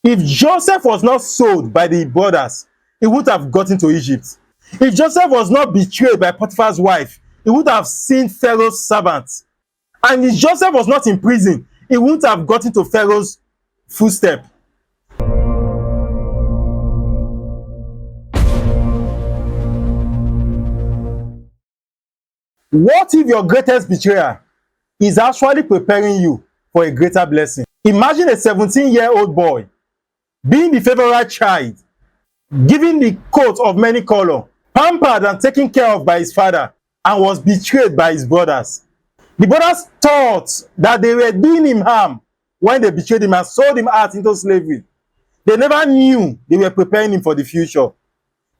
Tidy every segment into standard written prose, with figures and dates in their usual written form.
If Joseph was not sold by the brothers, he would have gotten to Egypt. If Joseph was not betrayed by Potiphar's wife, he would have seen Pharaoh's servants. And if Joseph was not in prison, he wouldn't have gotten to Pharaoh's footstep. What if your greatest betrayer is actually preparing you for a greater blessing? Imagine a 17-year-old boy being the favorite child, given the coat of many colors, pampered and taken care of by his father, and was betrayed by his brothers. The brothers thought that they were doing him harm when they betrayed him and sold him out into slavery. They never knew they were preparing him for the future.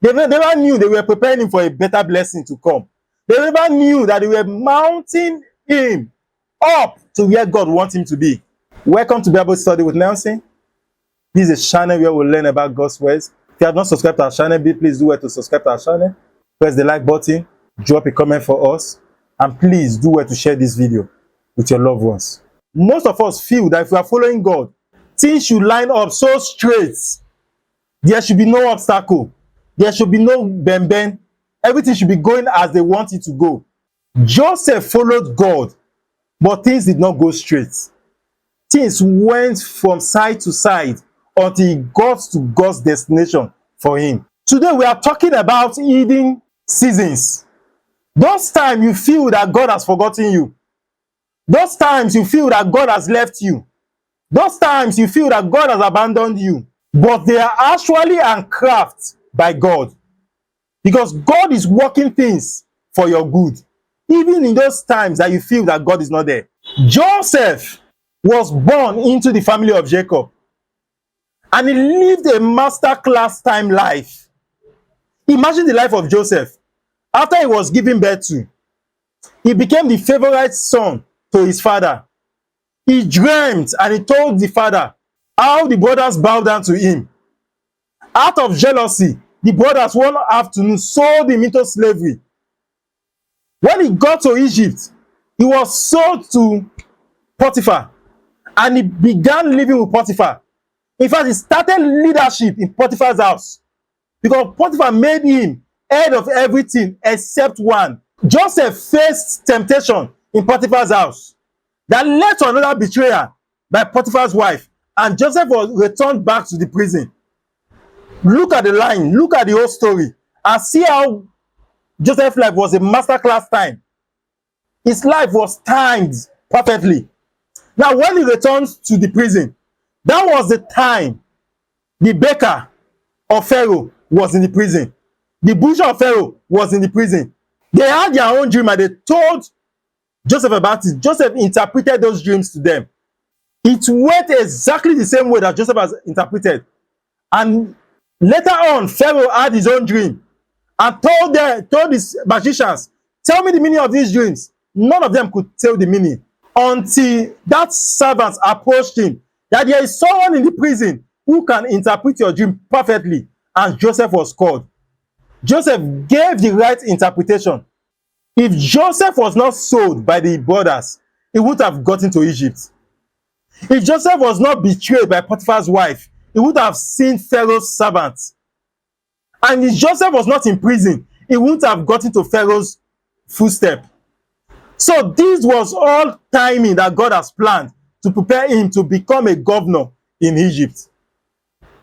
They never knew they were preparing him for a better blessing to come. They never knew that they were mounting him up to where God wants him to be. Welcome to Bible Study with Nelson. This is a channel where we learn about God's words. If you have not subscribed to our channel, please do well to subscribe to our channel. Press the like button, drop a comment for us, and please do well to share this video with your loved ones. Most of us feel that if we are following God, things should line up so straight. There should be no obstacle. There should be no bend. Everything should be going as they want it to go. Joseph followed God, but things did not go straight. Things went from side to side until he got to God's destination for him. Today we are talking about hidden seasons. Those times you feel that God has forgotten you. Those times you feel that God has left you. Those times you feel that God has abandoned you. But they are actually handcrafted by God. Because God is working things for your good. Even in those times that you feel that God is not there. Joseph was born into the family of Jacob. And he lived a masterclass time life. Imagine the life of Joseph. After he was given birth to, he became the favorite son to his father. He dreamt and he told the father how the brothers bowed down to him. Out of jealousy, the brothers one afternoon sold him into slavery. When he got to Egypt, he was sold to Potiphar and he began living with Potiphar. In fact, he started leadership in Potiphar's house because Potiphar made him head of everything except one. Joseph faced temptation in Potiphar's house that led to another betrayal by Potiphar's wife, and Joseph was returned back to the prison. Look at the line, look at the whole story, and see how Joseph's life was a masterclass time. His life was timed perfectly. Now, when he returns to the prison, that was the time the baker of Pharaoh was in the prison. The butcher of Pharaoh was in the prison. They had their own dream and they told Joseph about it. Joseph interpreted those dreams to them. It went exactly the same way that Joseph has interpreted. And later on, Pharaoh had his own dream and told his magicians, tell me the meaning of these dreams. None of them could tell the meaning until that servant approached him, that there is someone in the prison who can interpret your dream perfectly. And Joseph was called. Joseph gave the right interpretation. If Joseph was not sold by the brothers, he would have gotten to Egypt. If Joseph was not betrayed by Potiphar's wife, he would have seen Pharaoh's servants. And if Joseph was not in prison, he wouldn't have gotten to Pharaoh's footstep. So this was all timing that God has planned to prepare him to become a governor in Egypt.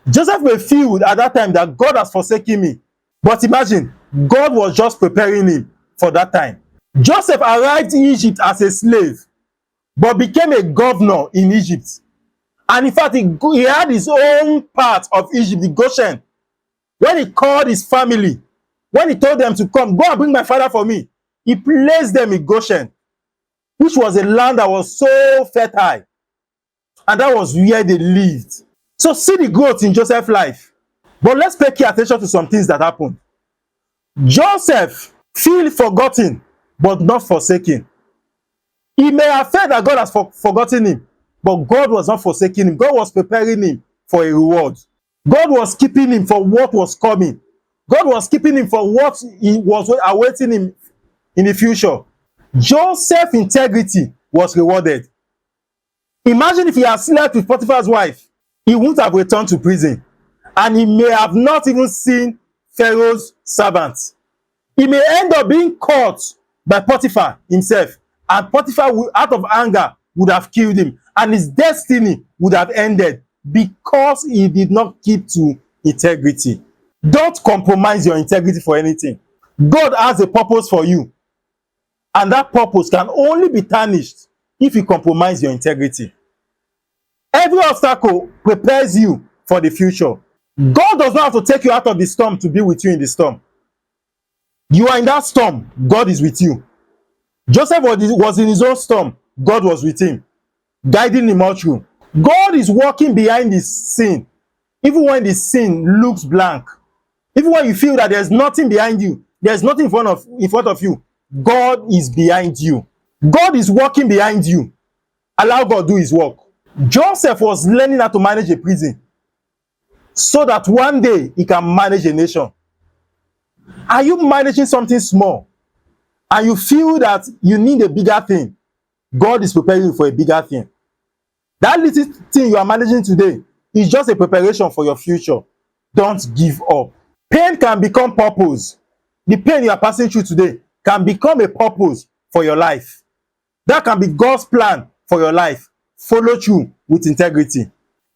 Joseph may feel at that time that God has forsaken me. But imagine, God was just preparing him for that time. Joseph arrived in Egypt as a slave, but became a governor in Egypt. And in fact, he had his own part of Egypt, the Goshen. When he called his family, when he told them to come, go and bring my father for me, he placed them in Goshen, which was a land that was so fertile. And that was where they lived. So see the growth in Joseph's life. But let's pay key attention to some things that happened. Joseph feel forgotten, but not forsaken. He may have felt that God has forgotten him, but God was not forsaking him. God was preparing him for a reward. God was keeping him for what was coming. God was keeping him for what he was awaiting him in the future. Joseph's integrity was rewarded. Imagine if he had slept with Potiphar's wife. he wouldn't have returned to prison, and he may have not even seen Pharaoh's servants. He may end up being caught by Potiphar himself, and Potiphar, out of anger, would have killed him, and his destiny would have ended because he did not keep to integrity. Don't compromise your integrity for anything. God has a purpose for you, and that purpose can only be tarnished if you compromise your integrity. Every obstacle prepares you for the future. God does not have to take you out of the storm to be with you in the storm. You are in that storm, God is with you. Joseph was in his own storm, God was with him, guiding him all through. God is working behind the scene, even when the scene looks blank. Even when you feel that there's nothing behind you, there's nothing in front of you, God is behind you. God is working behind you. Allow God do his work. Joseph was learning how to manage a prison so that one day he can manage a nation. Are you managing something small and you feel that you need a bigger thing? God is preparing you for a bigger thing. That little thing you are managing today is just a preparation for your future. Don't give up. Pain can become purpose. The pain you are passing through today can become a purpose for your life. That can be God's plan for your life. Follow through with integrity.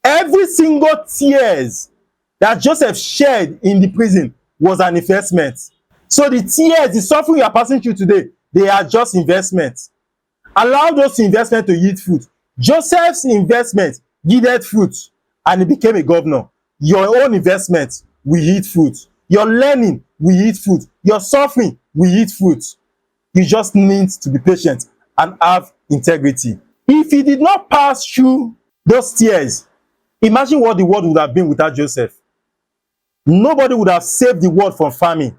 Every single tears that Joseph shed in the prison was an investment. So the tears, the suffering you are passing through today, they are just investments. Allow those investments to yield fruit. Joseph's investment yielded fruit, and he became a governor. Your own investment will yield fruit. Your learning will yield fruit. Your suffering will yield fruit. You just need to be patient and have integrity. If he did not pass through those tears, imagine what the world would have been without Joseph. Nobody would have saved the world from famine.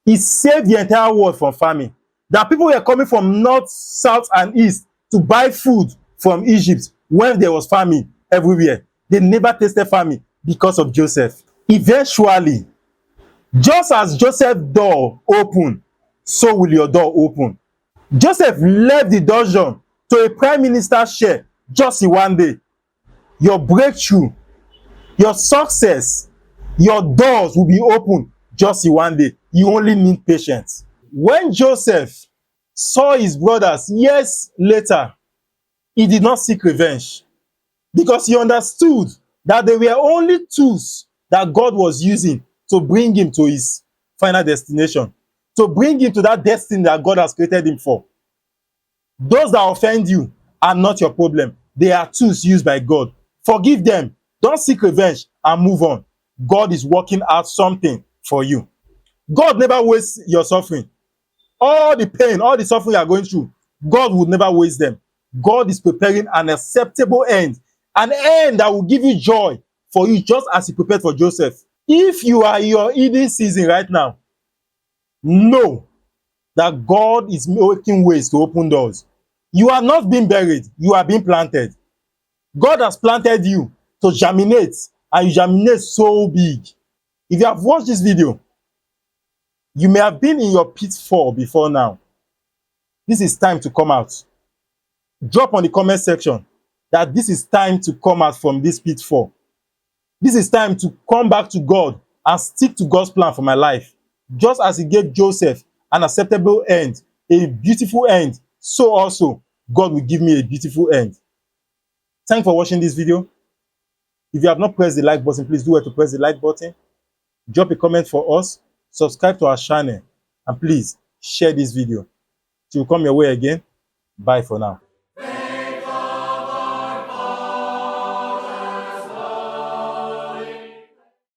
He saved the entire world from famine. That people were coming from north, south, and east to buy food from Egypt when there was famine everywhere. They never tasted famine because of Joseph. Eventually, just as Joseph's door opened, so will your door open. Joseph left the dungeon to a prime minister's chair just in one day. Your breakthrough, your success, your doors will be open just in one day. You only need patience. When Joseph saw his brothers years later, he did not seek revenge because he understood that they were only tools that God was using to bring him to his final destination, to bring him to that destiny that God has created him for. Those that offend you are not your problem. They are tools used by God. Forgive them. Don't seek revenge and move on. God is working out something for you. God never wastes your suffering. All the pain, all the suffering you are going through, God would never waste them. God is preparing an acceptable end, an end that will give you joy for you, just as he prepared for Joseph. If you are in your hidden season right now, know that God is making ways to open doors. You are not being buried, you are being planted. God has planted you to germinate, and you germinate so big. If you have watched this video, you may have been in your pitfall before now. This is time to come out. Drop on the comment section that this is time to come out from this pitfall. This is time to come back to God and stick to God's plan for my life. Just as he gave Joseph an acceptable end, a beautiful end, so also God will give me a beautiful end. Thanks for watching this video. If you have not pressed the like button, please do it to press the like button. Drop a comment for us, subscribe to our channel, and please share this video. Till we come your way again, bye for now.